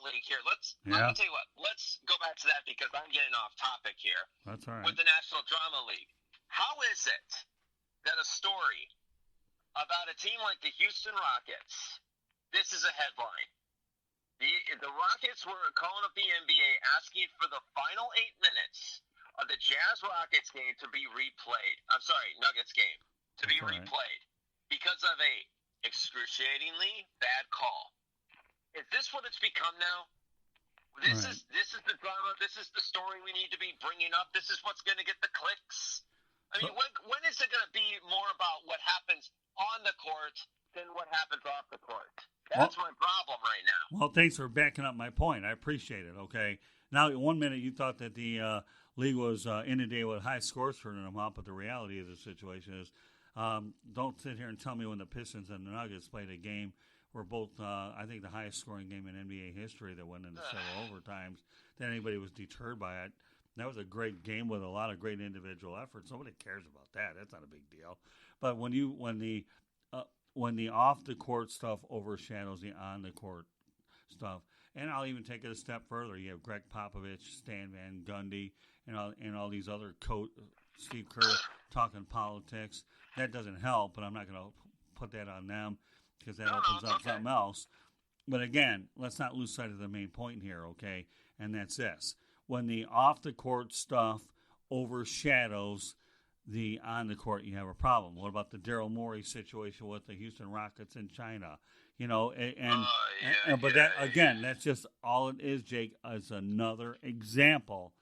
League here. Let me tell you what. Let's go back to that because I'm getting off topic here. That's all right. With the National Drama League, how is it that a story about a team like the Houston Rockets, this is a headline. The Rockets were calling up the NBA asking for the final 8 minutes of the Jazz Rockets game to be replayed. I'm sorry, Nuggets game to be replayed because of a excruciatingly bad call. Is this what it's become now? This is the drama. This is the story we need to be bringing up. This is what's going to get the clicks. I mean, when is it going to be more about what happens on the court than what happens off the court? That's my problem right now. Well, thanks for backing up my point. I appreciate it, okay? Now, 1 minute you thought that the league was inundated with high scores turning them out, but the reality of the situation is don't sit here and tell me when the Pistons and the Nuggets played a game were both, I think, the highest scoring game in NBA history that went into several overtimes, that anybody was deterred by it. That was a great game with a lot of great individual efforts. Nobody cares about that. That's not a big deal. But when the off the court stuff overshadows the on the court stuff, and I'll even take it a step further. You have Greg Popovich, Stan Van Gundy, and all these other Steve Kerr talking politics. That doesn't help, but I'm not going to put that on them because that opens up something else. But again, let's not lose sight of the main point here, okay? And that's this. When the off-the-court stuff overshadows the on-the-court, you have a problem. What about the Daryl Morey situation with the Houston Rockets in China? You know, that's just all it is, Jake, is another example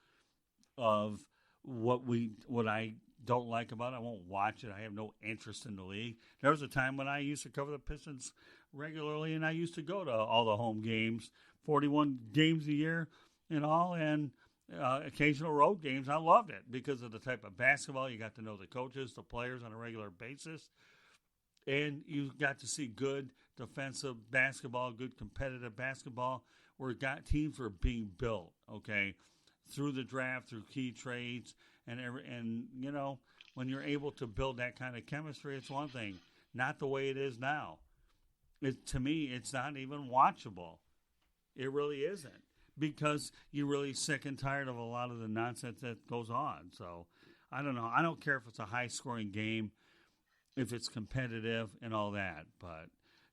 of what I don't like about it. I won't watch it. I have no interest in the league. There was a time when I used to cover the Pistons regularly, and I used to go to all the home games, 41 games a year and all, and occasional road games. I loved it because of the type of basketball. You got to know the coaches, the players on a regular basis, and you got to see good defensive basketball, good competitive basketball, where teams were being built, okay, through the draft, through key trades, and you know, when you're able to build that kind of chemistry, it's one thing. Not the way it is now. To me, it's not even watchable. It really isn't. Because you're really sick and tired of a lot of the nonsense that goes on. So, I don't know. I don't care if it's a high-scoring game, if it's competitive and all that. But,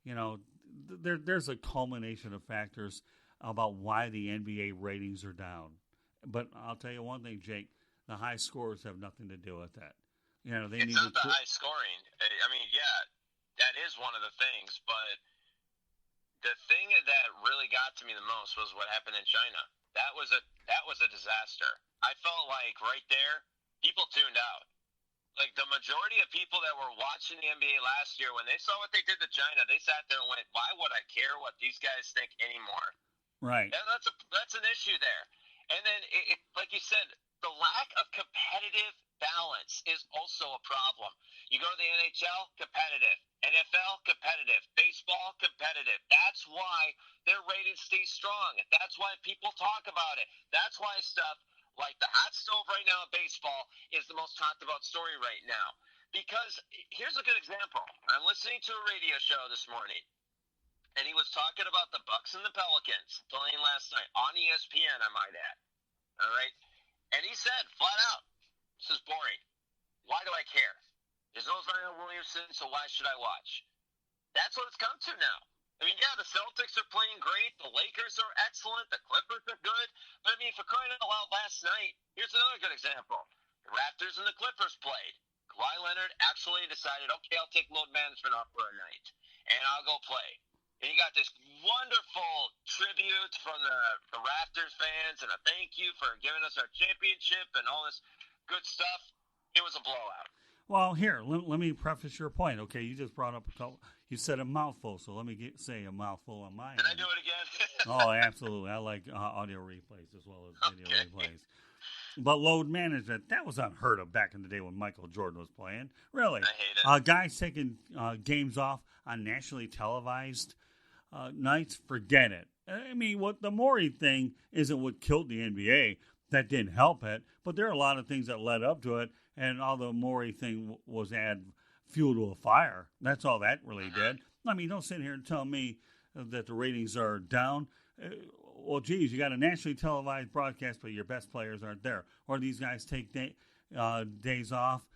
you know, there's a culmination of factors about why the NBA ratings are down. But I'll tell you one thing, Jake. The high scores have nothing to do with that. You know, it's not the high scoring. I mean, yeah, that is one of the things, but the thing that really got to me the most was what happened in China. That was a disaster. I felt like right there, people tuned out. Like the majority of people that were watching the NBA last year, when they saw what they did to China, they sat there and went, "Why would I care what these guys think anymore?" Right. And that's an issue there. And then, like you said, the lack of competitive balance is also a problem. You go to the NHL, competitive. NFL, competitive. Baseball, competitive. That's why their ratings stay strong. That's why people talk about it. That's why stuff like the hot stove right now in baseball is the most talked about story right now. Because here's a good example. I'm listening to a radio show this morning, and he was talking about the Bucks and the Pelicans playing last night on ESPN, I might add. All right? And he said, flat out, this is boring. Why do I care? There's no Zion Williamson, so why should I watch? That's what it's come to now. I mean, yeah, the Celtics are playing great. The Lakers are excellent. The Clippers are good. But, I mean, for crying out loud, last night, here's another good example. The Raptors and the Clippers played. Kawhi Leonard actually decided, okay, I'll take load management off for a night, and I'll go play. And you got this wonderful tribute from the Raptors fans and a thank you for giving us our championship and all this good stuff. It was a blowout. Well, here, let me preface your point. Okay, you just brought up you said a mouthful, so let me say a mouthful on mine. Did I do it again? Oh, absolutely. I like audio replays as well as video replays. But load management, that was unheard of back in the day when Michael Jordan was playing. Really. I hate it. Guys taking games off on nationally televised nights, forget it. I mean, what the Morey thing isn't what killed the NBA. That didn't help it, but there are a lot of things that led up to it, and all the Morey thing was add fuel to a fire. That's all that really did. I mean, don't sit here and tell me that the ratings are down. well, geez, you got a nationally televised broadcast, but your best players aren't there, or these guys take days off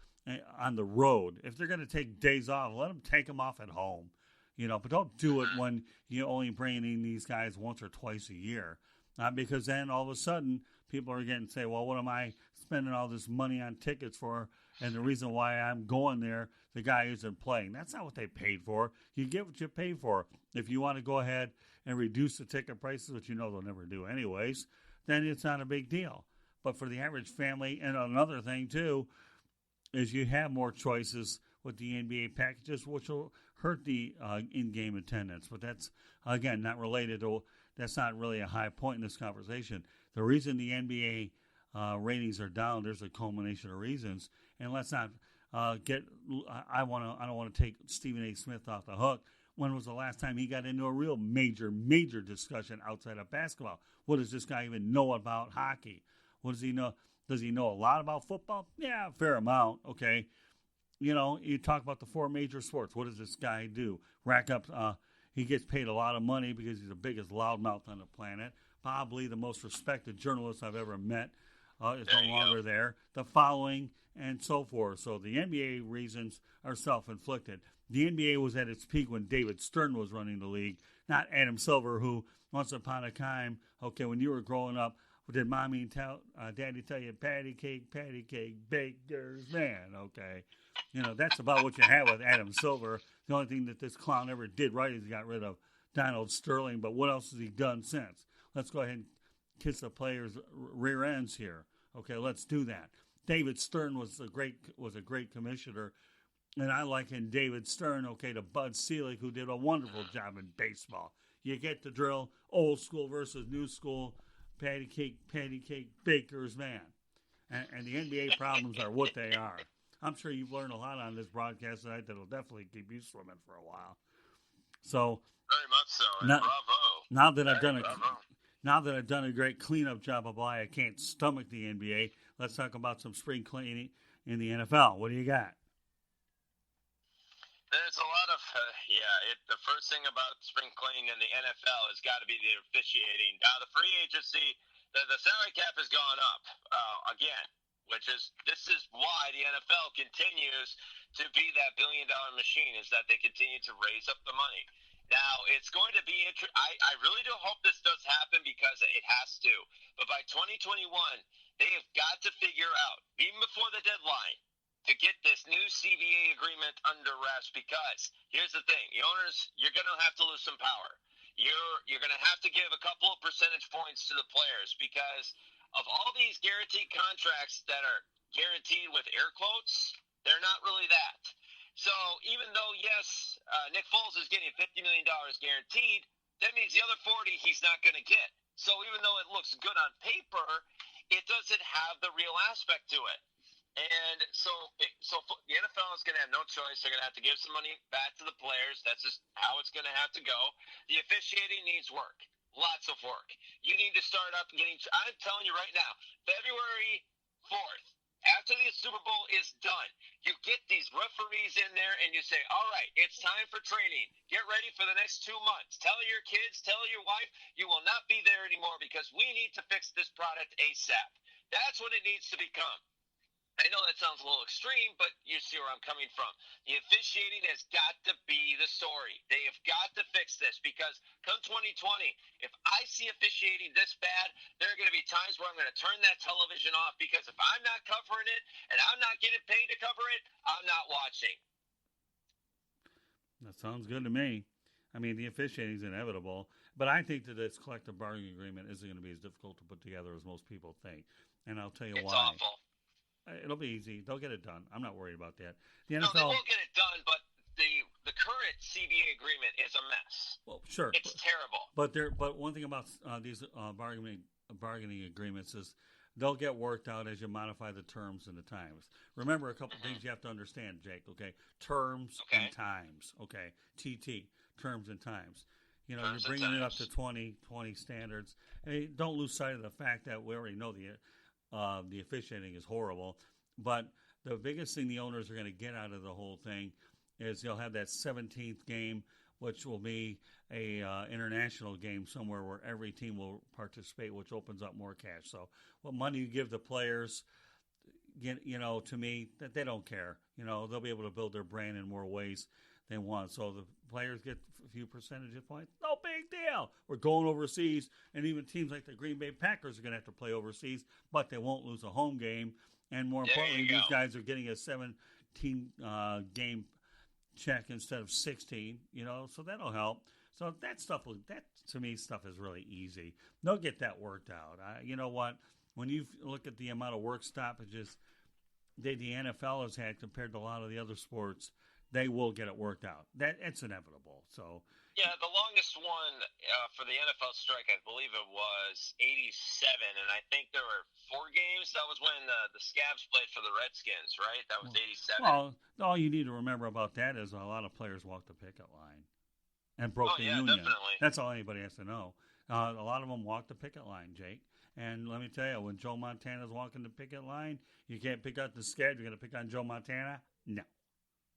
on the road. If they're going to take days off, let them take them off at home, but don't do it when you only bring in these guys once or twice a year, because then all of a sudden people are getting say, well, what am I spending all this money on tickets for? And the reason why I'm going there, the guy isn't playing. That's not what they paid for. You get what you pay for. If you want to go ahead and reduce the ticket prices, which they'll never do anyways, then it's not a big deal. But for the average family, and another thing too, is you have more choices with the NBA packages, which will hurt the in-game attendance. But that's, again, not related to, that's not really a high point in this conversation. The reason the NBA ratings are down, there's a culmination of reasons. And let's not I don't want to take Stephen A. Smith off the hook. When was the last time he got into a real major discussion outside of basketball? What does this guy even know about hockey? What does he know? Does he know a lot about football? Yeah, a fair amount. Okay. You talk about the four major sports. What does this guy do? Rack up, he gets paid a lot of money because he's the biggest loudmouth on the planet. Probably the most respected journalist I've ever met is no longer there. The following and so forth. So the NBA reasons are self-inflicted. The NBA was at its peak when David Stern was running the league, not Adam Silver, who once upon a time, when you were growing up, did mommy and daddy tell you patty cake, baker's man, okay? That's about what you had with Adam Silver. The only thing that this clown ever did right is he got rid of Donald Sterling, but what else has he done since? Let's go ahead and kiss the players' rear ends here. Okay, let's do that. David Stern was a great commissioner, and I liken David Stern, to Bud Selig, who did a wonderful job in baseball. You get the drill, old school versus new school, patty cake, baker's man. And the NBA problems are what they are. I'm sure you've learned a lot on this broadcast tonight that'll definitely keep you swimming for a while. So very much so. And bravo. Now that I've done a great cleanup job of why I can't stomach the NBA, let's talk about some spring cleaning in the NFL. What do you got? There's a lot of, the first thing about spring cleaning in the NFL has got to be the officiating. The free agency, the salary cap has gone up again, this is why the NFL continues to be that billion-dollar machine, is that they continue to raise up the money. Now, it's going to be interesting. I really do hope this does happen because it has to. But by 2021, they have got to figure out, even before the deadline, to get this new CBA agreement under wraps, because here's the thing. The owners, you're going to have to lose some power. You're going to have to give a couple of percentage points to the players, because of all these guaranteed contracts that are guaranteed with air quotes, they're not really that. So even though, yes, Nick Foles is getting $50 million guaranteed, that means the other 40 he's not going to get. So even though it looks good on paper, it doesn't have the real aspect to it. And so the NFL is going to have no choice. They're going to have to give some money back to the players. That's just how it's going to have to go. The officiating needs work. Lots of work. You need to start up getting – I'm telling you right now, February 4th, after the Super Bowl is done, you get these referees in there and you say, all right, it's time for training. Get ready for the next 2 months. Tell your kids, tell your wife, you will not be there anymore because we need to fix this product ASAP. That's what it needs to become. I know that sounds a little extreme, but you see where I'm coming from. The officiating has got to be the story. They have got to fix this, because come 2020, if I see officiating this bad, there are going to be times where I'm going to turn that television off, because if I'm not covering it and I'm not getting paid to cover it, I'm not watching. That sounds good to me. I mean, the officiating is inevitable, but I think that this collective bargaining agreement isn't going to be as difficult to put together as most people think. And I'll tell you why. It's awful. It'll be easy. They'll get it done. I'm not worried about that. No, they will get it done, but the current CBA agreement is a mess. Well, sure. It's terrible. But one thing about these bargaining agreements is they'll get worked out as you modify the terms and the times. Remember a couple things you have to understand, Jake, okay? Terms and times, okay? TT, terms and times. You're bringing it up to 20 standards. Hey, don't lose sight of the fact that we already know the officiating is horrible, but the biggest thing the owners are going to get out of the whole thing is you'll have that 17th game which will be a international game somewhere where every team will participate, which opens up more cash. So, what money you give the players, to me, that they don't care. They'll be able to build their brand in more ways they want. So the players get a few percentage points. No big deal. We're going overseas, and even teams like the Green Bay Packers are going to have to play overseas, but they won't lose a home game. And more importantly, these guys are getting a 17 game check instead of 16. So that'll help. So that to me, stuff is really easy. They'll get that worked out. You know what? When you look at the amount of work stoppages the NFL has had compared to a lot of the other sports, they will get it worked out. It's inevitable. So yeah, the longest one for the NFL strike, I believe it was 87, and I think there were 4 games. That was when the Scabs played for the Redskins, right? That was 87. Well, all you need to remember about that is a lot of players walked the picket line and broke the union. Definitely. That's all anybody has to know. A lot of them walked the picket line, Jake. And let me tell you, when Joe Montana's walking the picket line, you can't pick out the Scabs. You're going to pick on Joe Montana?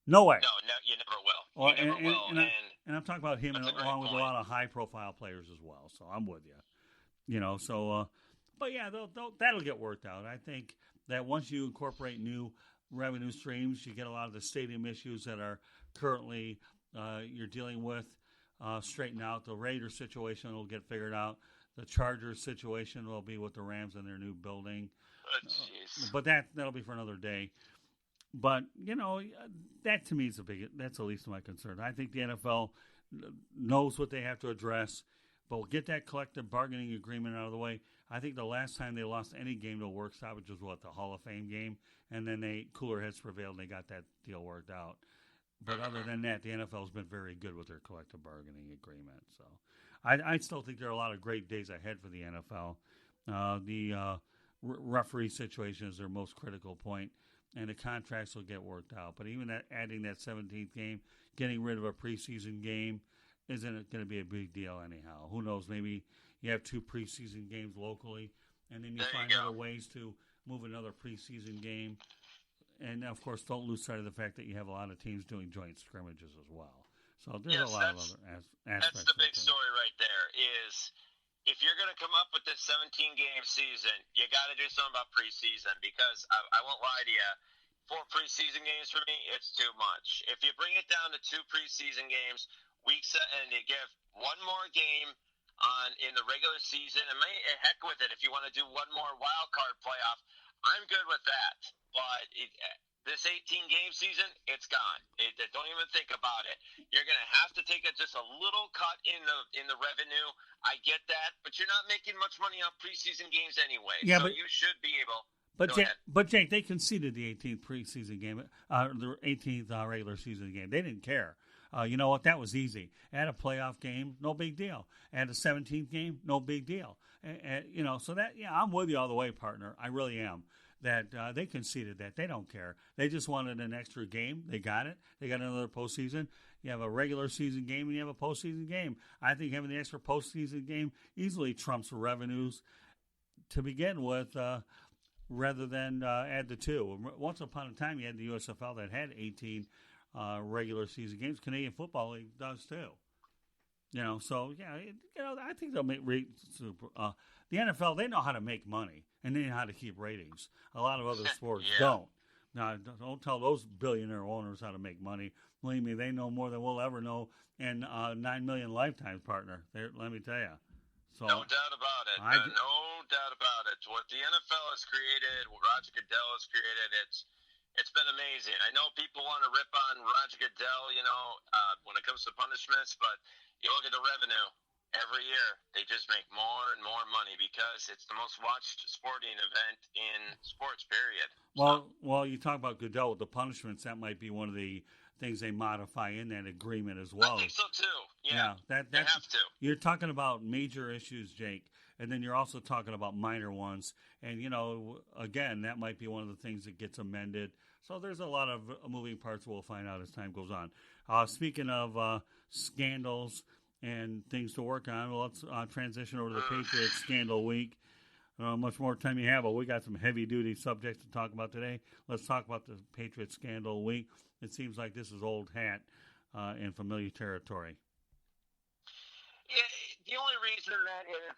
No way. No, you never will. You never will. And I'm talking about him along with a lot of high-profile players as well. So I'm with you. But yeah, that'll get worked out. I think that once you incorporate new revenue streams, you get a lot of the stadium issues that are currently you're dealing with straightened out. The Raiders situation will get figured out. The Chargers situation will be with the Rams and their new building. But that'll be for another day. But, that to me is that's the least of my concern. I think the NFL knows what they have to address, but we'll get that collective bargaining agreement out of the way. I think the last time they lost any game to a work stoppage was the Hall of Fame game, and then cooler heads prevailed and they got that deal worked out. But other than that, the NFL has been very good with their collective bargaining agreement. So I still think there are a lot of great days ahead for the NFL. The referee situation is their most critical point, and the contracts will get worked out. But even adding that 17th game, getting rid of a preseason game, isn't going to be a big deal anyhow. Who knows? Maybe you have 2 preseason games locally, and then you find other ways to move another preseason game. And, of course, don't lose sight of the fact that you have a lot of teams doing joint scrimmages as well. So there's a lot of other aspects. That's the big story right there is if you're going to come up with this 17-game season, you got to do something about preseason because I won't lie to you, 4 preseason games for me, it's too much. If you bring it down to 2 preseason games, and you give one more game in the regular season, and heck with it, if you want to do one more wild card playoff, I'm good with that. But this 18-game season, it's gone. Don't even think about it. You're going to have to take just a little cut in the revenue. I get that, but you're not making much money on preseason games anyway. Yeah, so you should be able. But Jake, they conceded the 18th preseason game, the 18th regular season game. They didn't care. You know what? That was easy. Add a playoff game, no big deal. Add a 17th game, no big deal. So I'm with you all the way, partner. I really am. That they conceded that. They don't care. They just wanted an extra game. They got it. They got another postseason. You have a regular season game and you have a postseason game. I think having the extra postseason game easily trumps revenues to begin with rather than add the 2. Once upon a time, you had the USFL that had 18 regular season games. Canadian Football League does too. I think they'll make the NFL. They know how to make money and they know how to keep ratings. A lot of other sports don't. Now, don't tell those billionaire owners how to make money. Believe me, they know more than we'll ever know. And 9 million lifetimes, partner. Let me tell you. So, no doubt about it. No doubt about it. What the NFL has created, what Roger Goodell has created, it's been amazing. I know people want to rip on Roger Goodell, when it comes to punishments, but you look at the revenue every year, they just make more and more money because it's the most watched sporting event in sports, period. Well, you talk about Goodell with the punishments, that might be one of the things they modify in that agreement as well. I think so too. Yeah, they have to. You're talking about major issues, Jake, and then you're also talking about minor ones. And, again, that might be one of the things that gets amended. So there's a lot of moving parts we'll find out as time goes on. Speaking of scandals and things to work on, let's transition over to the Patriots scandal week. Much more time you have, but we got some heavy-duty subjects to talk about today. Let's talk about the Patriots scandal week. It seems like this is old hat in familiar territory. Yeah, the only reason that is